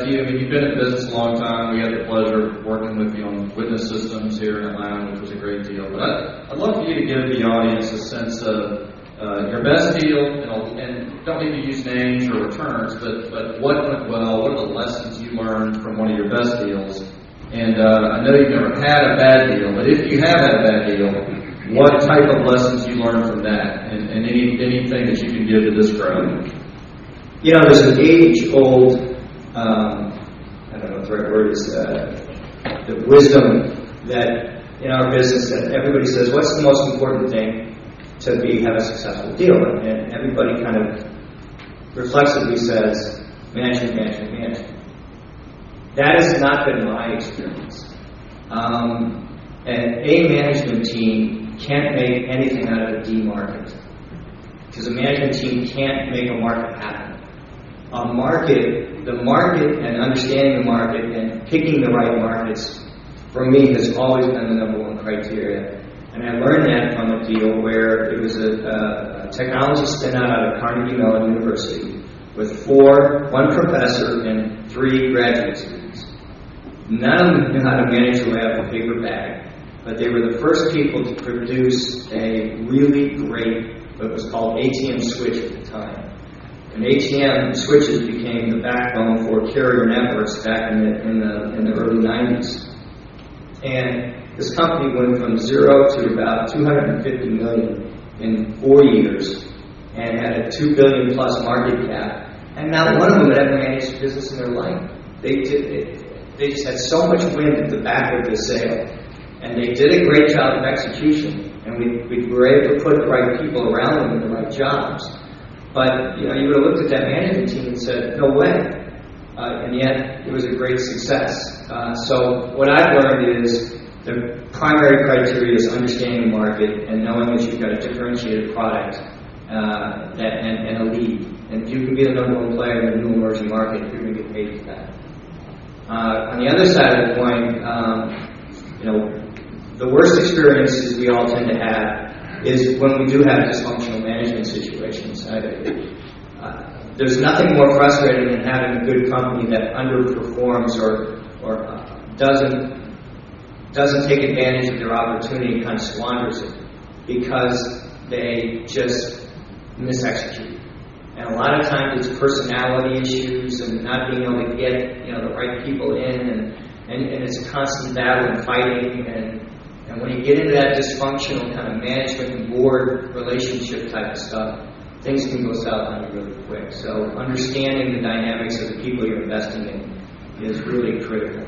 ask you, I mean, you've been in business a long time. We had the pleasure of working with you on witness systems here in Atlanta, which was a great deal. But I'd love for you to give the audience a sense of your best deal, and don't need to use names or returns, but what went well, what are the lessons you learned from one of your best deals? And I know you've never had a bad deal, but if you have had a bad deal, what type of lessons you learned from that, and anything that you can give to this crowd? You know, there's an age-old, I don't know what the right word is, the wisdom that in our business that everybody says, what's the most important thing to have a successful deal? And everybody kind of reflexively says, management. That has not been my experience. And a management team can't make anything out of a D market, because a management team can't make a market happen. The market and understanding the market and picking the right markets, for me, has always been the number one criteria. And I learned that from a deal where it was a technology spin out of Carnegie Mellon University with one professor and 3 graduate students. None of them knew how to manage a way out of a paper bag, but they were the first people to produce a really great, what was called ATM switch at the time. And ATM switches became the backbone for carrier networks back in the early 90s. And this company went from 0 to about 250 million in 4 years and had a $2 billion plus market cap. And not one of them had ever managed a business in their life. They just had so much wind at the back of the sail. And they did a great job of execution. And we were able to put the right people around them in the right jobs. But you would have looked at that management team and said, no way. And yet, it was a great success. So what I've learned is the primary criteria is understanding the market and knowing that you've got a differentiated product and a lead. And if you can be the number one player in a new emerging market, you're going to get paid for that. On the other side of the coin, the worst experiences we all tend to have is when we do have dysfunctional management situations. There's nothing more frustrating than having a good company that underperforms or doesn't take advantage of their opportunity and kind of squanders it because they just misexecute. And a lot of times it's personality issues and not being able to get the right people in, and it's a constant battle and fighting. And when you get into that dysfunctional kind of management and board relationship type of stuff, things can go south on you really quick. So understanding the dynamics of the people you're investing in is really critical.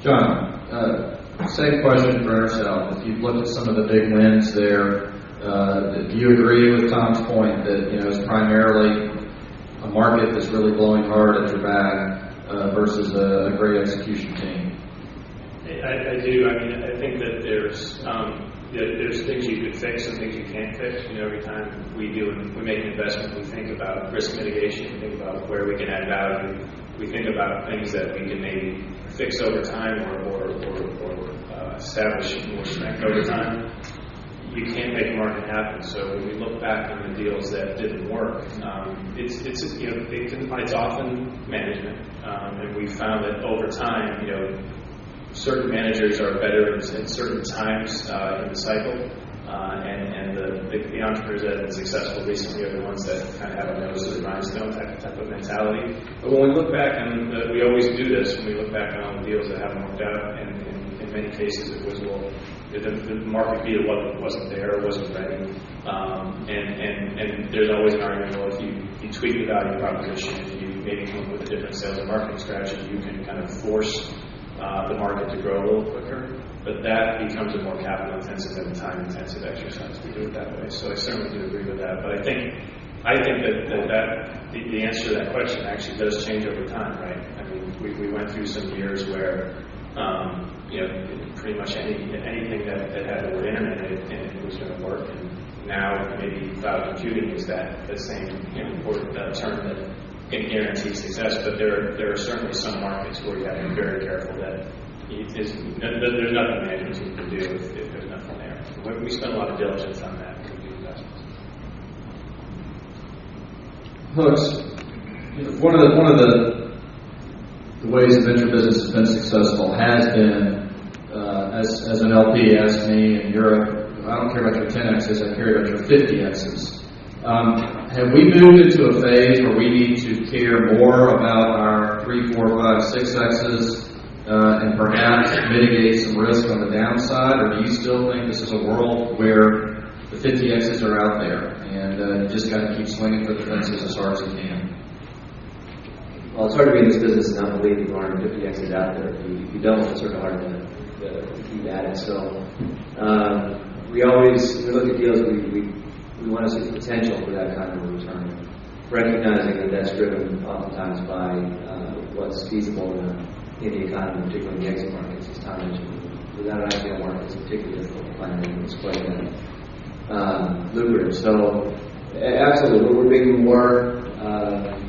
John, same question for ourselves. If you've looked at some of the big wins there, do you agree with Tom's point that it's primarily a market that's really blowing hard at your back versus a great execution team? I do. I mean, I think that there's things you could fix and things you can't fix. Every time we make an investment, we think about risk mitigation. We think about where we can add value. We think about things that we can maybe fix over time or establish more strength over time. You can't make a market happen. So when we look back on the deals that didn't work, it's often management, and we found that over time, certain managers are better at certain times in the cycle, and the entrepreneurs that have been successful recently are the ones that kind of have a nose to the grindstone type of mentality. But when we look back, and we always do this, when we look back on all the deals that haven't worked out, and in many cases it was, the market either wasn't there or wasn't ready. And there's always an argument, well, if you tweak the value proposition, if you maybe come up with a different sales and marketing strategy, you can kind of force the market to grow a little quicker. But that becomes a more capital-intensive and time-intensive exercise to do it that way. So I certainly do agree with that. But I think that the answer to that question actually does change over time, right? I mean, we went through some years where pretty much anything that had the word internet in it was going to work. And now maybe cloud computing is that the same important term that can guarantee success. But there are certainly some markets where you have to be very careful that there's nothing management team can do if there's nothing there. We spend a lot of diligence on that when we do investments. Hooks, one of the the ways the venture business has been successful has been, as an LP asked me in Europe, I don't care about your 10Xs, I care about your 50Xs. Have we moved into a phase where we need to care more about our 3, 4, 5, 6Xs and perhaps mitigate some risk on the downside, or do you still think this is a world where the 50Xs are out there and you just got to keep swinging for the fences as hard as you can? Well, it's hard to be in this business and not believe there aren't 50Xs out there. If you don't, it's sort of hard to keep at it. So we look at deals, we want to see the potential for that kind of return, recognizing that that's driven oftentimes by what's feasible in the economy, particularly in the exit markets. As Tom mentioned, without an IPO market, it's particularly difficult to find anything that's quite that lucrative. So absolutely, we're being more.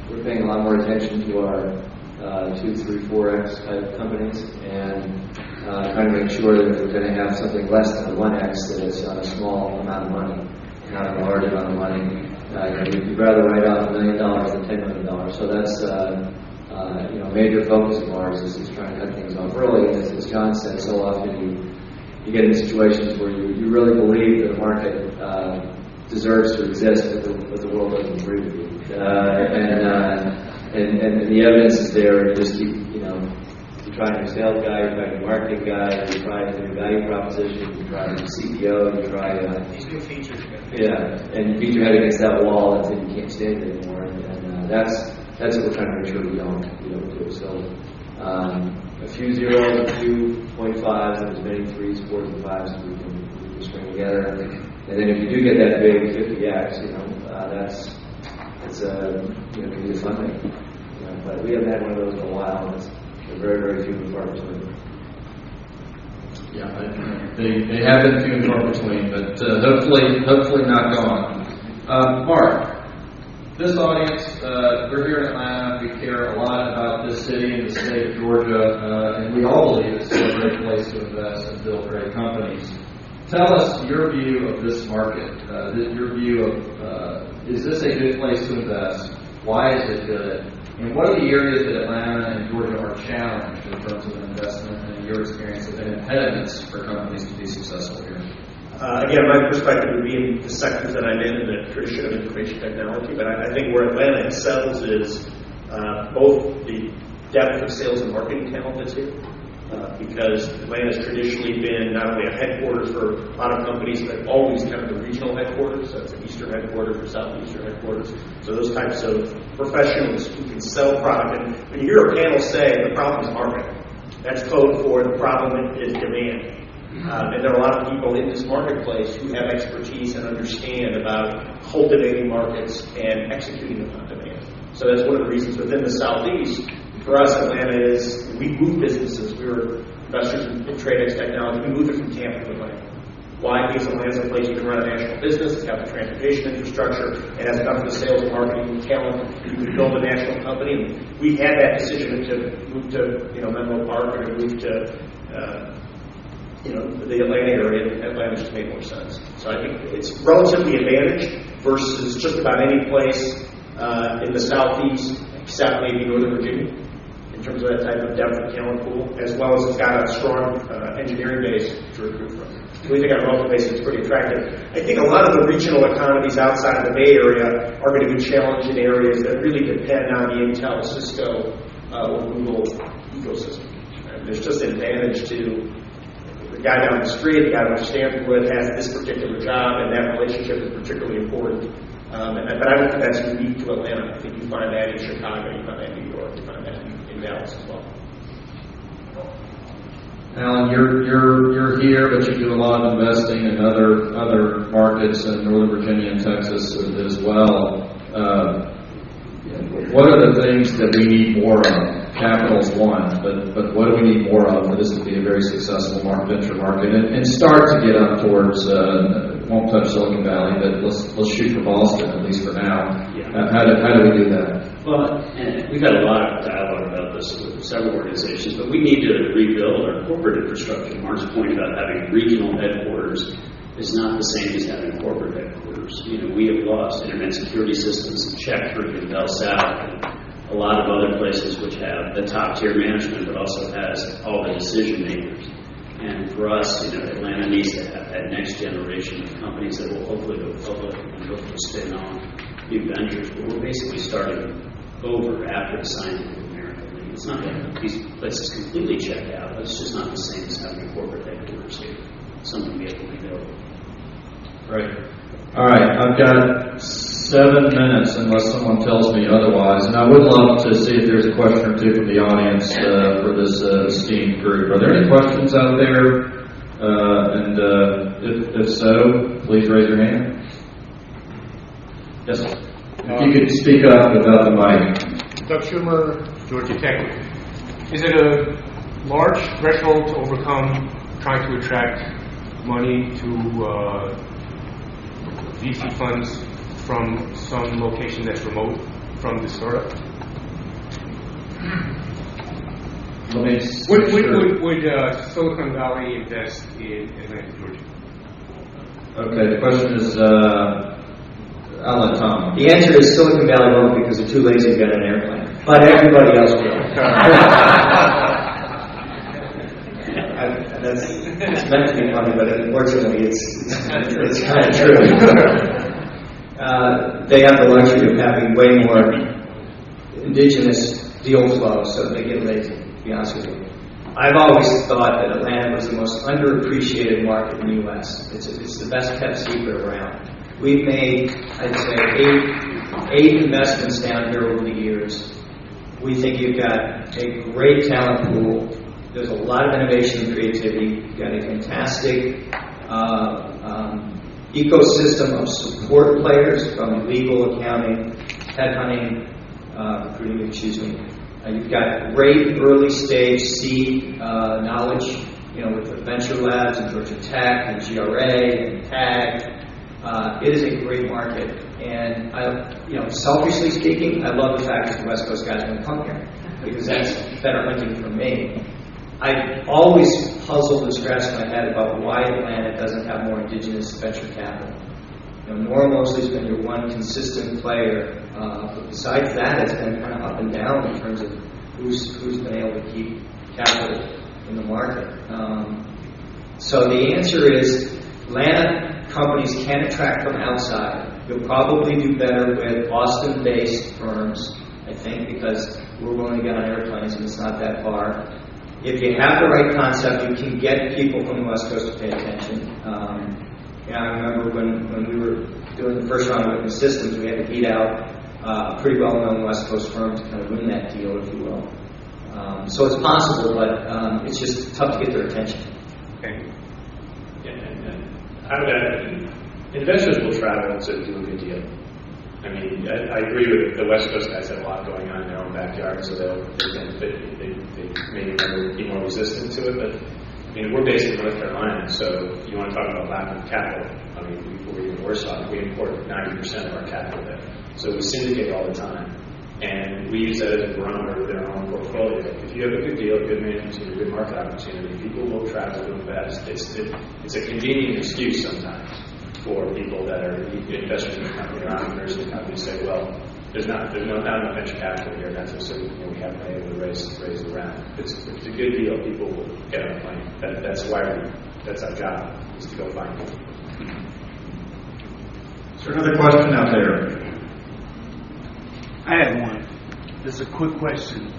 We're paying a lot more attention to our 2, 3, 4X type companies, and trying to make sure that if we're going to have something less than a 1X, that it's on a small amount of money, not a large amount of money. We'd rather write off $1 million than $10 million. So that's a major focus of ours is trying to cut things off early. And as John said, so often you get in situations where you really believe that the market deserves to exist, but the world doesn't agree with you. And the evidence is there. You just keep, you try a new sales guy, you try a new marketing guy, you try a new value proposition, you try a new CEO, you try these new features. Yeah, and you beat your head against that wall until you can't stand it anymore. And that's what we're trying to make sure we don't do. So a few zeros, a few 0.5s, and as many 3s, 4s, and 5s as we can string together. And then if you do get that big 50X, that's can be a fun thing. But we haven't had one of those in a while, and they're very, very few and far between. Yeah, they have been few and far between, but hopefully not gone. Mark, this audience, we're here in Atlanta. We care a lot about this city and the state of Georgia, and we all believe it's a great place to invest and build great companies. Tell us your view of this market. Your view of is this a good place to invest? Why is it good? And what are the areas that Atlanta and Georgia are challenged in terms of investment, and in your experience have been impediments for companies to be successful here? Again, my perspective would be in the sectors that I'm in the tradition of information technology, but I think where Atlanta excels is both the depth of sales and marketing talent that's here. Because Atlanta has traditionally been not only a headquarters for a lot of companies, but always kind of the regional headquarters. So it's an eastern headquarters or southeastern headquarters. So those types of professionals who can sell product. And when you hear a panel say the problem is market, that's code for the problem is demand. And there are a lot of people in this marketplace who have expertise and understand about cultivating markets and executing upon demand. So that's one of the reasons within the Southeast. For us, Atlanta is, we move businesses. We were investors in TradeX Technology. We moved it from Tampa to Atlanta. Why? Because Atlanta is a place you can run a national business. It's got the transportation infrastructure. It has enough of the sales and marketing talent. You can build a national company. And we had that decision to move to, Menlo Park or to move to, the Atlanta area. Atlanta just made more sense. So I think it's relatively advantaged versus just about any place in the Southeast, except maybe Northern Virginia, in terms of that type of depth of talent pool, as well as it's got a strong engineering base to recruit from. So we think our relative base is pretty attractive. I think a lot of the regional economies outside of the Bay Area are going to be challenged in areas that really depend on the Intel, Cisco, or Google ecosystem. And there's just an advantage to the guy down the street, the guy who Stanford has this particular job, and that relationship is particularly important. But I don't think that's unique to Atlanta. I think you find that in Chicago, you find that in New York, you find that in Dallas as well. Alan, you're here, but you do a lot of investing in other markets in Northern Virginia and Texas as well. What are the things that we need more of? Capital's one, but what do we need more of for this to be a very successful venture market and start to get up towards? Won't touch Silicon Valley, but let's shoot for Boston at least for now. Yeah. How do we do that? Well, and we've had a lot of dialogue about this with several organizations, but we need to rebuild our corporate infrastructure. Mark's point about having regional headquarters is not the same as having corporate headquarters. We have lost internet security systems in Czech and Bell South. a lot of other places which have the top tier management, but also has all the decision makers. And for us, Atlanta needs to have that next generation of companies that will hopefully go public and hopefully spin on new ventures. But we're basically starting over after the Scientific American League. It's not that these places completely check out, but it's just not the same as having a corporate headquarters here. Something we have to rebuild. Right. All right. I've got 7 minutes unless someone tells me otherwise. And I would love to see if there's a question or two from the audience for this esteemed group. Are there any questions out there? If so, please raise your hand. Yes. If you could speak up without the mic. Doug Schumer, Georgia Tech. Is it a large threshold to overcome trying to attract money to VC funds from some location that's remote from the startup? Would Silicon Valley invest in Atlanta, Georgia? Okay, the question is, I'll let Tom. The answer is Silicon Valley won't because they're too lazy to get an airplane. But everybody else will. It's meant to be funny, but unfortunately it's kind of true. They have the luxury of having way more indigenous deal flow, so they get lazy, to be honest with you. I've always thought that Atlanta was the most underappreciated market in the U.S. It's the best kept secret around. We've made, I'd say, eight investments down here over the years. We think you've got a great talent pool. There's a lot of innovation and creativity. You've got a fantastic ecosystem of support players from legal, accounting, headhunting, recruiting, you've got great early stage seed knowledge, with the venture labs and Georgia Tech and GRA and TAG. It is a great market. And selfishly speaking, I love the fact that the West Coast guys want to come here because that's better hunting for me. I've always puzzled and scratched my head about why Atlanta doesn't have more indigenous venture capital. Noro-Moseley's been your one consistent player. But besides that, it's been kind of up and down in terms of who's been able to keep capital in the market. So the answer is Atlanta companies can attract from outside. You'll probably do better with Austin-based firms, I think, because we're willing to get on airplanes and it's not that far. If you have the right concept, you can get people from the West Coast to pay attention. I remember when we were doing the first round of Witness Systems, we had to beat out a pretty well-known West Coast firm to kind of win that deal, if you will. So it's possible, but it's just tough to get their attention. Okay. Yeah, and investors will travel to do a good deal. I mean, I agree with the West Coast guys have a lot going on in their own backyard, so they maybe be more resistant to it. But we're based in North Carolina, so you want to talk about lack of capital. We're even worse off. We import 90% of our capital there, so we syndicate all the time, and we use that as a barometer within our own portfolio. If you have a good deal, good management team, a good market opportunity, people will travel to invest. It's a convenient excuse sometimes for people that are investors in the company or entrepreneurs in the company say, well, there's not enough venture capital here, that's so we haven't been able to raise the round. It's a good deal, people will get on a plane. That's our job, is to go find people. Is there another question out there? I had one. Just a quick question.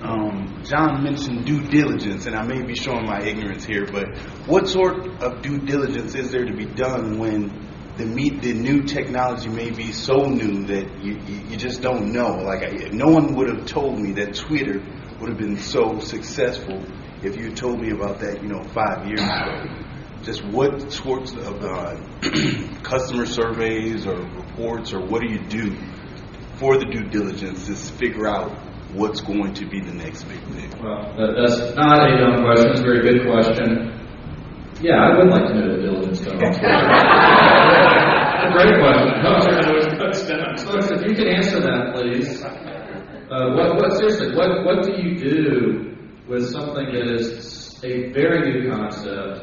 John mentioned due diligence, and I may be showing my ignorance here, but what sort of due diligence is there to be done when the new technology may be so new that you just don't know? Like, no one would have told me that Twitter would have been so successful if you told me about that, 5 years ago. Just what sorts of customer surveys or reports, or what do you do for the due diligence to figure out what's going to be the next big thing? Well, that's not a dumb question. It's a very good question. Yeah, I would like to know the diligence done on Twitter. A great question. Folks, if you could answer that, please. Seriously, what do you do with something that is a very new concept,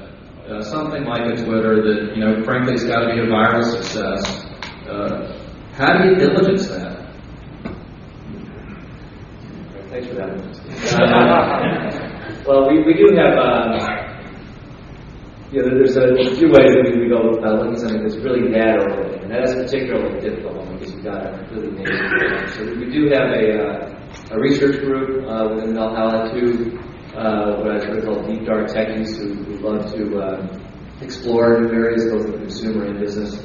something like a Twitter that, frankly, has got to be a viral success? How do you diligence that? we do have. There's a few ways that we go about looking at something that's really that overlay, and that is a particularly difficult one because you've got a completely native program. So we do have a research group within Valhalla too, what I would call deep dark techies who love to explore new areas both in consumer and business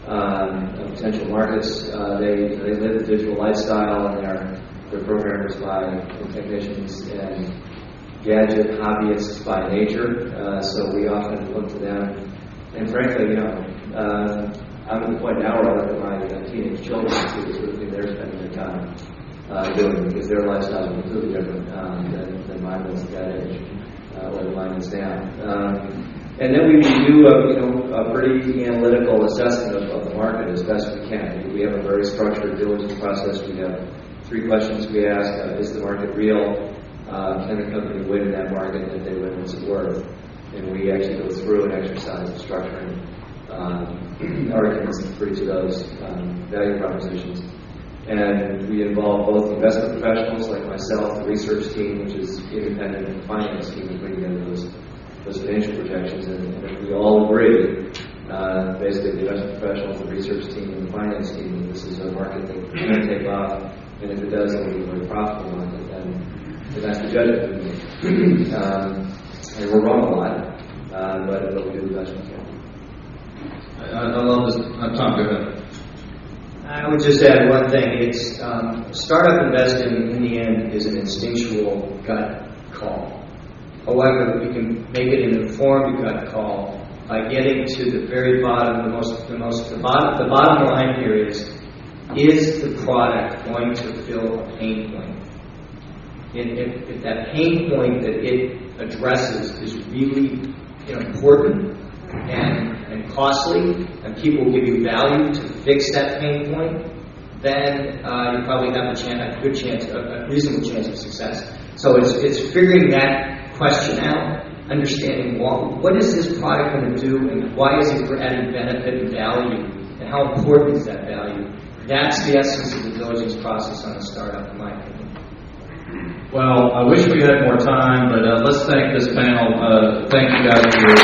potential markets. They live the digital lifestyle, and they're programmers by technicians and gadget hobbyists by nature, so we often look to them. And frankly, I'm at the point now where I look at my teenage children and see the sort of thing they're spending their time doing, because their lifestyle is completely different than mine was at that age, or mine is now. And then we do a pretty analytical assessment of the market as best we can. We have a very structured diligence process. We have 3 questions we ask: is the market real? Can the company win in that market? And if they win, what's it worth? And we actually go through an exercise of structuring arguments for each of those value propositions. And we involve both the investment professionals like myself, the research team, which is independent, and the finance team to bring together those financial projections. And if we all agree, basically the investment professionals, the research team, and the finance team, that this is a market that can take off, and if it does, it'll be a very profitable market. And that's the judgment we make. And we're wrong a lot, but we do the best we can. I love this. Tom, go ahead. I would just add one thing. It's startup investing in the end is an instinctual gut call. However, we can make it an informed gut call by getting to the very bottom. The bottom line here is the product going to fill a pain point? If that pain point that it addresses is really important and costly, and people give you value to fix that pain point, then you probably have a reasonable chance of success. So it's figuring that question out, understanding what is this product going to do, and why is it for added benefit and value, and how important is that value? That's the essence of the diligence process on a startup, in my opinion. Well, I wish we had more time, but let's thank this panel. Thank you guys for your